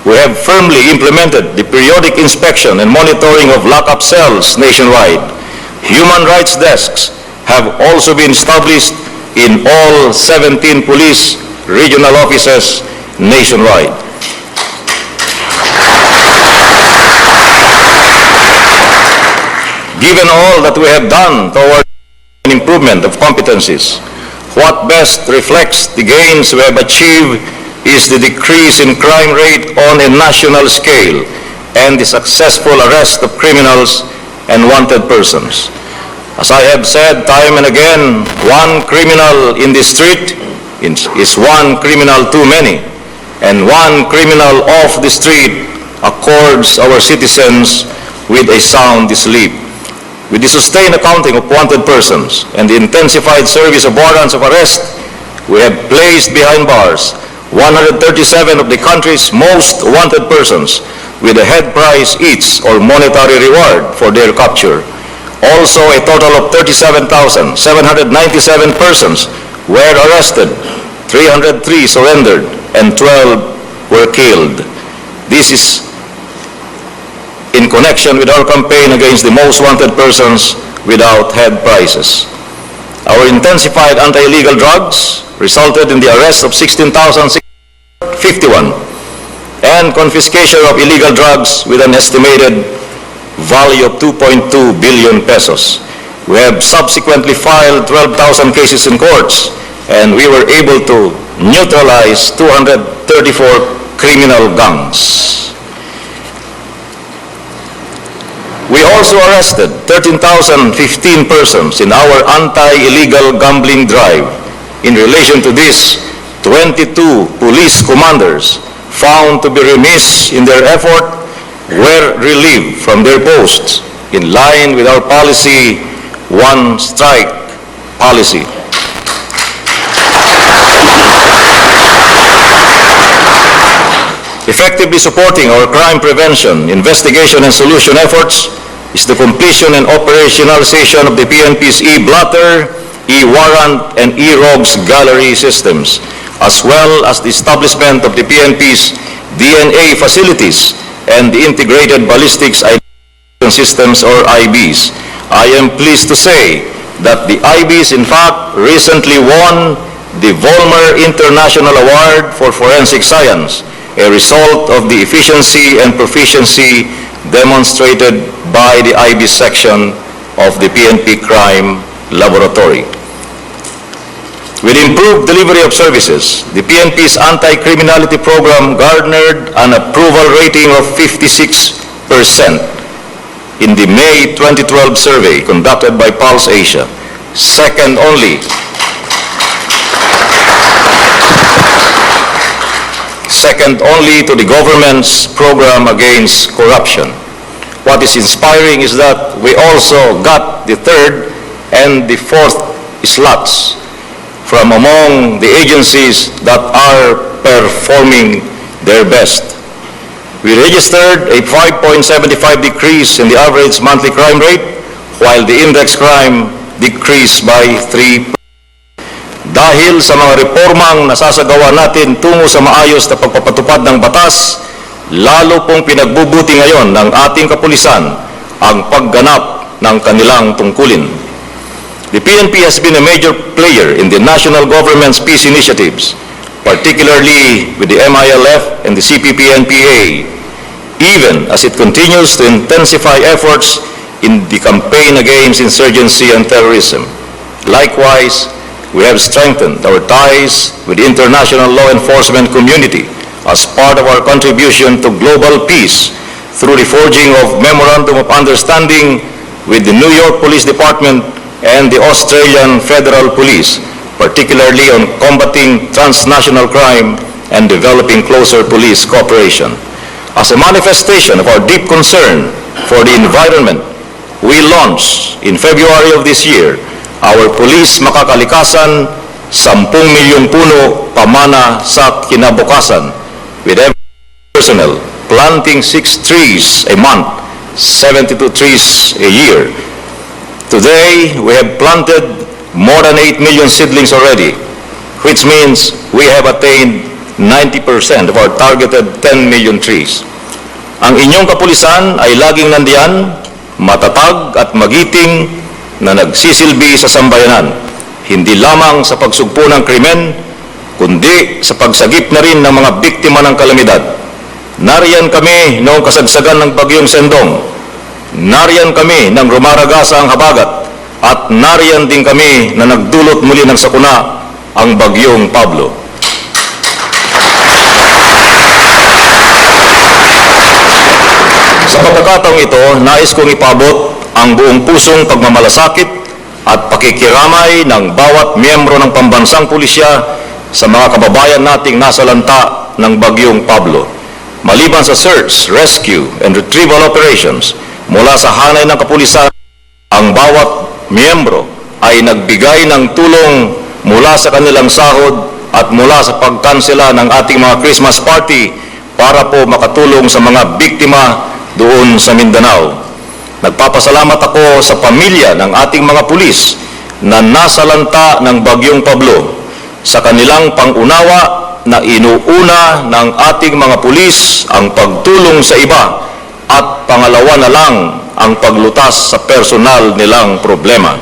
We have firmly implemented the periodic inspection and monitoring of lock-up cells nationwide. Human rights desks have also been established in all 17 police regional offices nationwide. Given all that we have done toward an improvement of competencies, what best reflects the gains we have achieved is the decrease in crime rate on a national scale and the successful arrest of criminals and wanted persons. As I have said time and again, one criminal in the street is one criminal too many, and one criminal off the street accords our citizens with a sound sleep. With the sustained accounting of wanted persons and the intensified service of warrants of arrest, we have placed behind bars 137 of the country's most wanted persons with a head price each or monetary reward for their capture. Also, a total of 37,797 persons were arrested, 303 surrendered, and 12 were killed. This is in connection with our campaign against the most wanted persons without head prices. Our intensified anti-illegal drugs resulted in the arrest of 16,651 and confiscation of illegal drugs with an estimated value of 2.2 billion pesos. We have subsequently filed 12,000 cases in courts, and we were able to neutralize 234 criminal gangs. We also arrested 13,015 persons in our anti-illegal gambling drive. In relation to this, 22 police commanders found to be remiss in their effort were relieved from their posts in line with our policy, one strike policy. Effectively supporting our crime prevention, investigation, and solution efforts is the completion and operationalization of the PNP's e-blotter, e-warrant, and e-rogues gallery systems, as well as the establishment of the PNP's DNA facilities and the Integrated Ballistics Identification Systems, or IBs. I am pleased to say that the IBs, in fact, recently won the Vollmer International Award for Forensic Science, a result of the efficiency and proficiency demonstrated by the IB section of the PNP Crime Laboratory. With improved delivery of services, the PNP's anti-criminality program garnered an approval rating of 56% in the May 2012 survey conducted by Pulse Asia, second only to the government's program against corruption. What is inspiring is that we also got the third and the fourth slots from among the agencies that are performing their best. We registered a 5.75 decrease in the average monthly crime rate, while the index crime decreased by 3%. Dahil sa mga reformang nasasagawa natin tungo sa maayos na pagpapatupad ng batas, lalo pong pinagbubuti ngayon ng ating kapulisan ang pagganap ng kanilang tungkulin. The PNP has been a major player in the national government's peace initiatives, particularly with the MILF and the CPP-NPA, even as it continues to intensify efforts in the campaign against insurgency and terrorism. Likewise, we have strengthened our ties with the international law enforcement community as part of our contribution to global peace through the forging of Memorandum of Understanding with the New York Police Department and the Australian Federal Police, particularly on combating transnational crime and developing closer police cooperation. As a manifestation of our deep concern for the environment, we launched in February of this year our Police Makakalikasan, 10 milyong puno pamana sa kinabukasan, with every personnel planting 6 trees a month, 72 trees a year. Today, we have planted more than 8 million seedlings already, which means we have attained 90% of our targeted 10 million trees. Ang inyong kapulisan ay laging nandiyan, matatag at magiting na nagsisilbi sa sambayanan, hindi lamang sa pagsugpo ng krimen, kundi sa pagsagip na rin ng mga biktima ng kalamidad. Nariyan kami noong kasagsagan ng Bagyong Sendong, nariyan kami nang rumaragasa ang habagat, at nariyan din kami na nagdulot muli ng sakuna ang Bagyong Pablo. Sa pagkakataong ito, nais kong ipabot ang buong pusong pagmamalasakit at pakikiramay ng bawat miyembro ng pambansang pulisya sa mga kababayan nating nasalanta ng Bagyong Pablo. Maliban sa search, rescue, and retrieval operations, mula sa hanay ng kapulisan, ang bawat miyembro ay nagbigay ng tulong mula sa kanilang sahod at mula sa pagkansela ng ating mga Christmas party para po makatulong sa mga biktima doon sa Mindanao. Nagpapasalamat ako sa pamilya ng ating mga pulis na nasalanta ng Bagyong Pablo sa kanilang pangunawa na inuuna ng ating mga pulis ang pagtulong sa iba at pangalawa na lang ang paglutas sa personal nilang problema.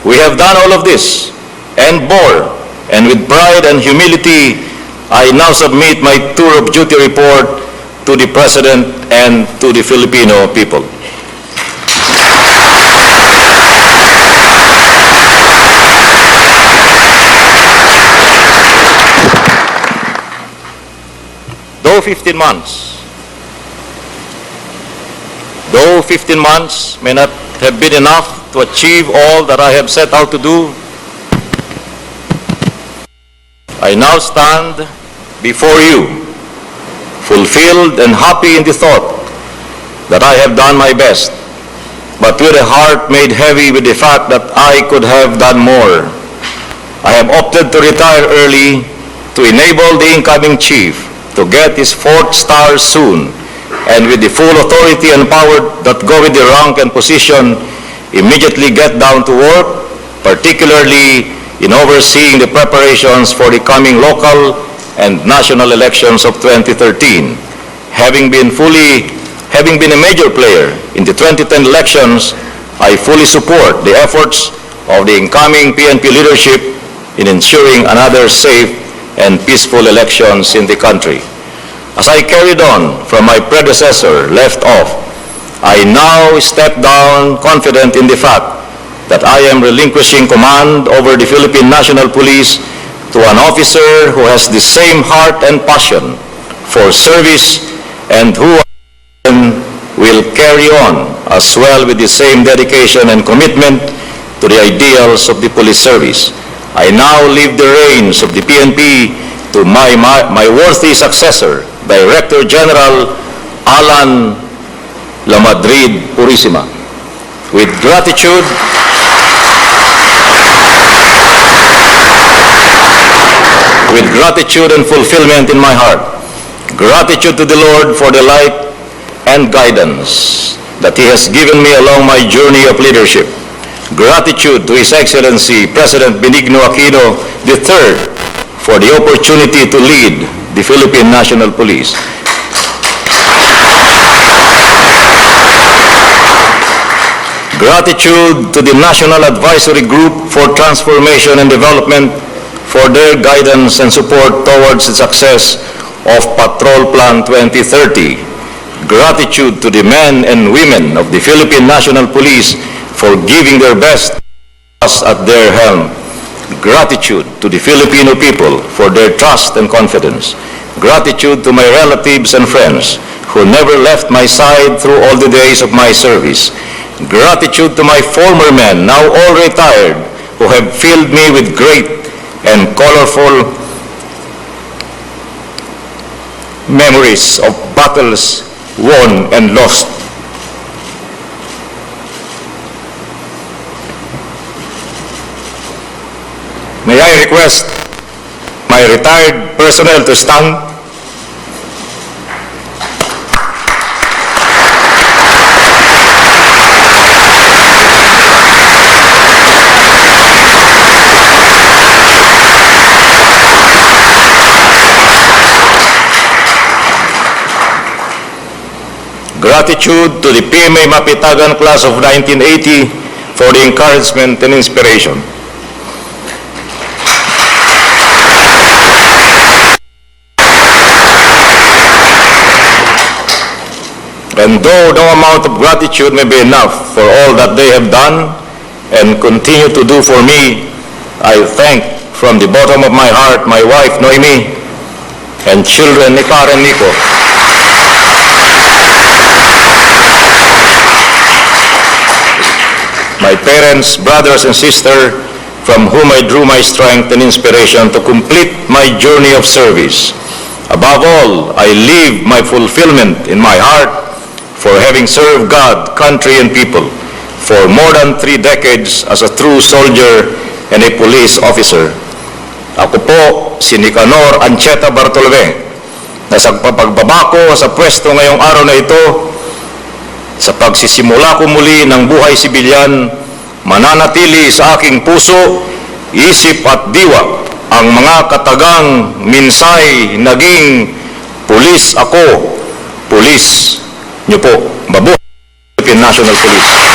We have done all of this and more, and with pride and humility, I now submit my tour of duty report to the President and to the Filipino people. Though 15 months may not have been enough to achieve all that I have set out to do, I now stand before you, fulfilled and happy in the thought that I have done my best, but with a heart made heavy with the fact that I could have done more. I have opted to retire early to enable the incoming chief to get his 4th star soon, and with the full authority and power that go with the rank and position, immediately get down to work, particularly in overseeing the preparations for the coming local and national elections of 2013. Having been a major player in the 2010 elections, I fully support the efforts of the incoming PNP leadership in ensuring another safe and peaceful elections in the country. As I carried on from my predecessor left off, I now step down confident in the fact that I am relinquishing command over the Philippine National Police to an officer who has the same heart and passion for service and who will carry on as well with the same dedication and commitment to the ideals of the police service. I now leave the reins of the PNP to my worthy successor, Director General Alan Lamadrid Purisima. With gratitude and fulfillment in my heart, gratitude to the Lord for the light and guidance that He has given me along my journey of leadership. Gratitude to His Excellency President Benigno Aquino III for the opportunity to lead the Philippine National Police. Gratitude to the National Advisory Group for Transformation and Development for their guidance and support towards the success of Patrol Plan 2030. Gratitude to the men and women of the Philippine National Police for giving their best at their helm. Gratitude to the Filipino people for their trust and confidence. Gratitude to my relatives and friends who never left my side through all the days of my service. Gratitude to my former men, now all retired, who have filled me with great and colorful memories of battles won and lost. May I request my retired personnel to stand? Gratitude to the PMA Mapitagan class of 1980 for the encouragement and inspiration. And though no amount of gratitude may be enough for all that they have done and continue to do for me, I thank from the bottom of my heart my wife Noemi and children ni Karen Nico. My parents, brothers and sisters, from whom I drew my strength and inspiration to complete my journey of service. Above all, I live my fulfillment in my heart for having served God, country, and people for more than 3 decades as a true soldier and a police officer. Ako po si Nicanor Ancheta Bartolome, na sa pagbaba ko sa pwesto ngayong araw na ito, sa pagsisimula ko muli ng buhay sibilyan, mananatili sa aking puso, isip at diwa ang mga katagang minsay naging pulis ako, pulis niyo po, mabuhay Philippine National Police.